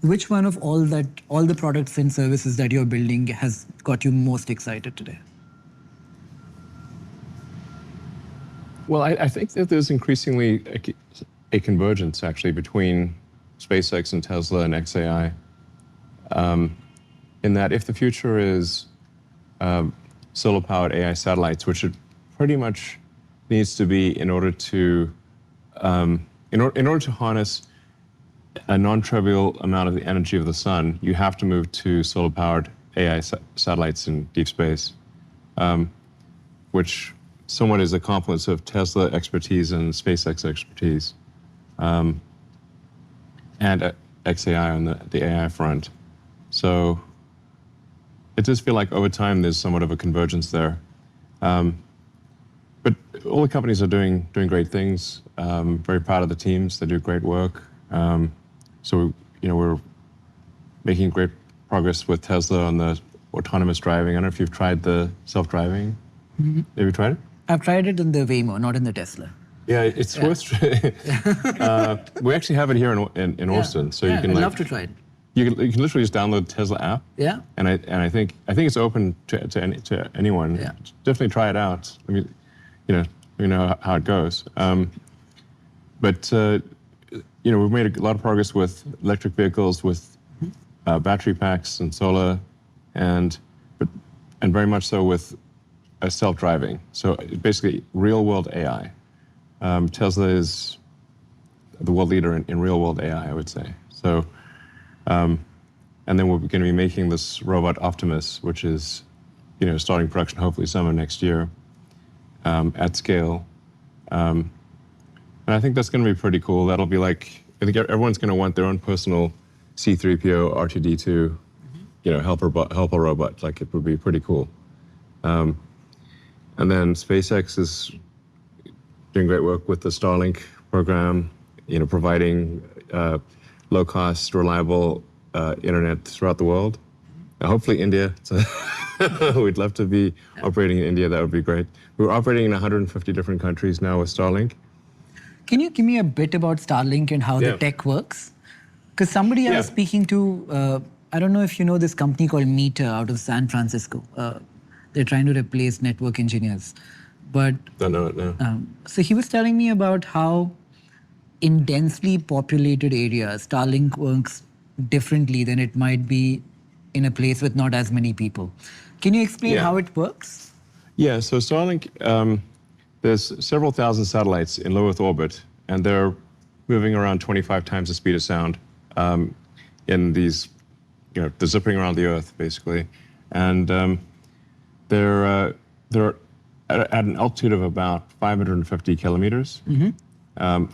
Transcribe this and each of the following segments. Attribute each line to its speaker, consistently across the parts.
Speaker 1: Which one of all the products and services that you're building has got you most excited today?
Speaker 2: Well, I think that there's increasingly a convergence actually between SpaceX and Tesla and XAI. In that if the future is solar-powered AI satellites, which it pretty much needs to be in order to harness a non-trivial amount of the energy of the sun, you have to move to solar-powered AI satellites in deep space, which somewhat is a confluence of Tesla expertise and SpaceX expertise, and XAI on the AI front. So it does feel like over time there's somewhat of a convergence there. But all the companies are doing great things. Very proud of the teams. They do great work. So we're making great progress with Tesla on the autonomous driving. I don't know if you've tried the self-driving. Mm-hmm. Have you tried it?
Speaker 1: I've tried it in the Waymo, not in the Tesla.
Speaker 2: Yeah, it's worth trying. We actually have it here in Austin, so you can.
Speaker 1: I'd love to try it.
Speaker 2: You can literally just download the Tesla app.
Speaker 1: Yeah.
Speaker 2: And I think it's open to anyone.
Speaker 1: Yeah.
Speaker 2: Definitely try it out. I mean, let me know how it goes. But we've made a lot of progress with electric vehicles, with battery packs and solar, and very much so with self-driving. So basically, real-world AI. Tesla is the world leader in real-world AI, I would say. So, and then we're going to be making this robot Optimus, which is, starting production hopefully summer next year, at scale. And I think that's going to be pretty cool. That'll be like, I think everyone's going to want their own personal C-3PO, R2-D2, helper robot. Like, it would be pretty cool. And then SpaceX is doing great work with the Starlink program, providing low-cost, reliable internet throughout the world. Hopefully India. We'd love to be operating in India. That would be great. We're operating in 150 different countries now with Starlink.
Speaker 1: Can you give me a bit about Starlink and how the tech works? Because somebody I was speaking to, I don't know if you know this company called Meter out of San Francisco. They're trying to replace network engineers. But
Speaker 2: don't know it now.
Speaker 1: So he was telling me about how in densely populated areas, Starlink works differently than it might be in a place with not as many people. Can you explain how it works?
Speaker 2: Yeah, so Starlink, there's several thousand satellites in low Earth orbit, and they're moving around 25 times the speed of sound in these, they're zipping around the Earth, basically. And they're at an altitude of about 550 kilometers,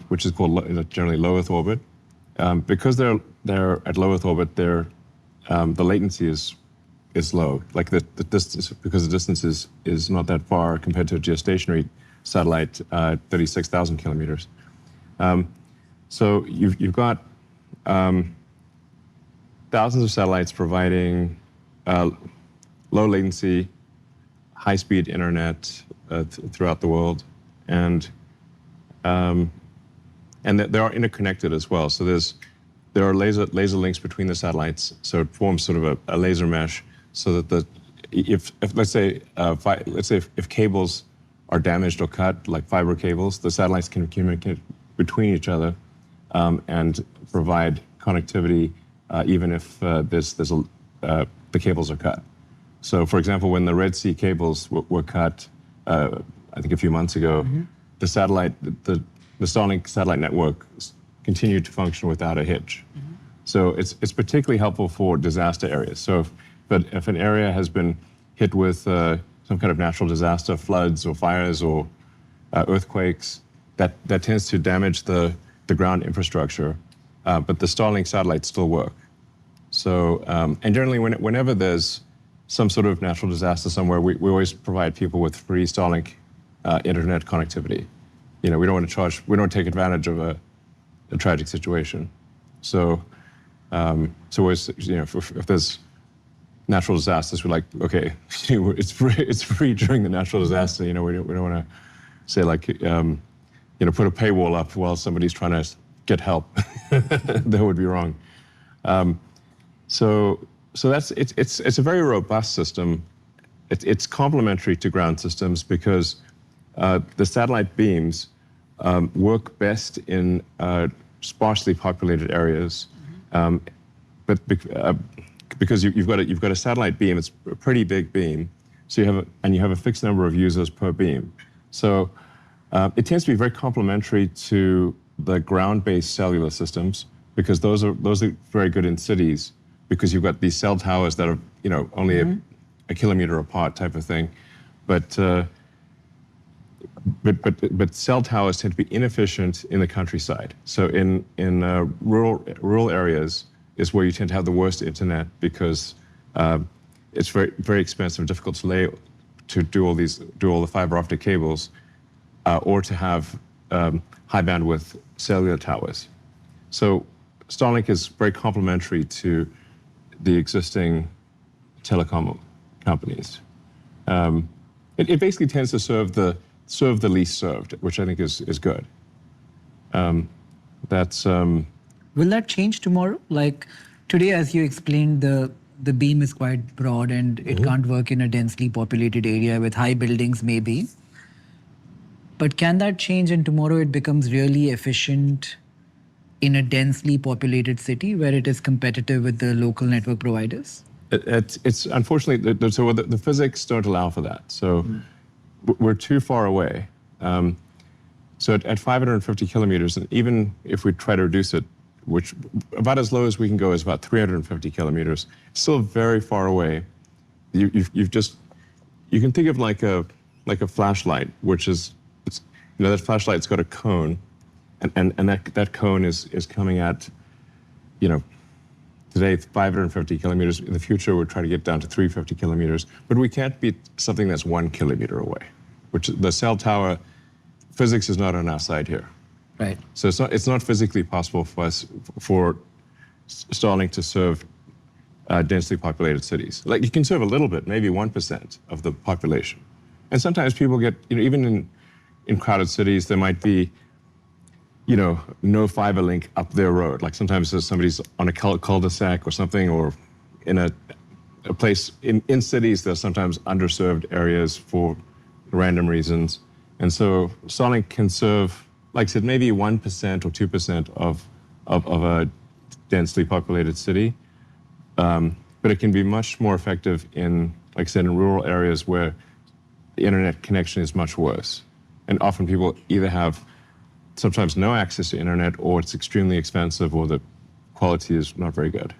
Speaker 2: which is called generally low Earth orbit. Because they're at low Earth orbit, the latency is low. Like the distance, because the distance is not that far compared to a geostationary satellite, 36,000 kilometers. So you've got thousands of satellites providing low latency, high-speed internet throughout the world, and they are interconnected as well. So there are laser links between the satellites, so it forms sort of a laser mesh, so that if let's say if cables are damaged or cut, like fiber cables, the satellites can communicate between each other and provide connectivity even if the cables are cut. So, for example, when the Red Sea cables were cut, I think a few months ago, the Starlink satellite network continued to function without a hitch. So it's particularly helpful for disaster areas. So, if an area has been hit with some kind of natural disaster, floods or fires or earthquakes, that tends to damage the ground infrastructure, but the Starlink satellites still work. So, and generally, whenever there's some sort of natural disaster somewhere, we always provide people with free Starlink internet connectivity. We don't want to charge, we don't take advantage of a tragic situation. So, if there's natural disasters, we're like, okay, it's free during the natural disaster. We don't want to say like, put a paywall up while somebody's trying to get help. That would be wrong. So it's a very robust system. It's complementary to ground systems because the satellite beams work best in sparsely populated areas, but because you've got a satellite beam, it's a pretty big beam, so you have a fixed number of users per beam. So it tends to be very complementary to the ground-based cellular systems because those are very good in cities because you've got these cell towers that are only a kilometer apart type of thing, but cell towers tend to be inefficient in the countryside. So in rural areas is where you tend to have the worst internet because it's very expensive, difficult to do all the fiber optic cables, or to have high bandwidth cellular towers. So Starlink is very complementary to the existing telecom companies. It basically tends to serve the least served, which I think is good.
Speaker 1: Will that change tomorrow? Like today, as you explained, the beam is quite broad and it can't work in a densely populated area with high buildings maybe. But can that change and tomorrow it becomes really efficient in a densely populated city where it is competitive with the local network providers?
Speaker 2: It's unfortunately, the physics don't allow for that. So we're too far away. So at 550 kilometers, and even if we try to reduce it, which about as low as we can go is about 350 kilometers, still very far away. You can think of like a flashlight, which is, that flashlight's got a cone, and that cone is coming at, today 550 kilometers. In the future, we'll try to get down to 350 kilometers, but we can't beat something that's 1 kilometer away, which the cell tower, physics is not on our side here.
Speaker 1: Right.
Speaker 2: So it's not physically possible for Starlink to serve densely populated cities. Like you can serve a little bit, maybe 1% of the population. And sometimes people get, even in crowded cities, there might be, no fiber link up their road. Like sometimes there's somebody's on a cul-de-sac or something, or in a place in cities, there's sometimes underserved areas for random reasons. And so Starlink can serve, like I said, maybe 1% or 2% of a densely populated city. But it can be much more effective in, like I said, in rural areas where the internet connection is much worse. And often people either have sometimes no access to internet, or it's extremely expensive, or the quality is not very good.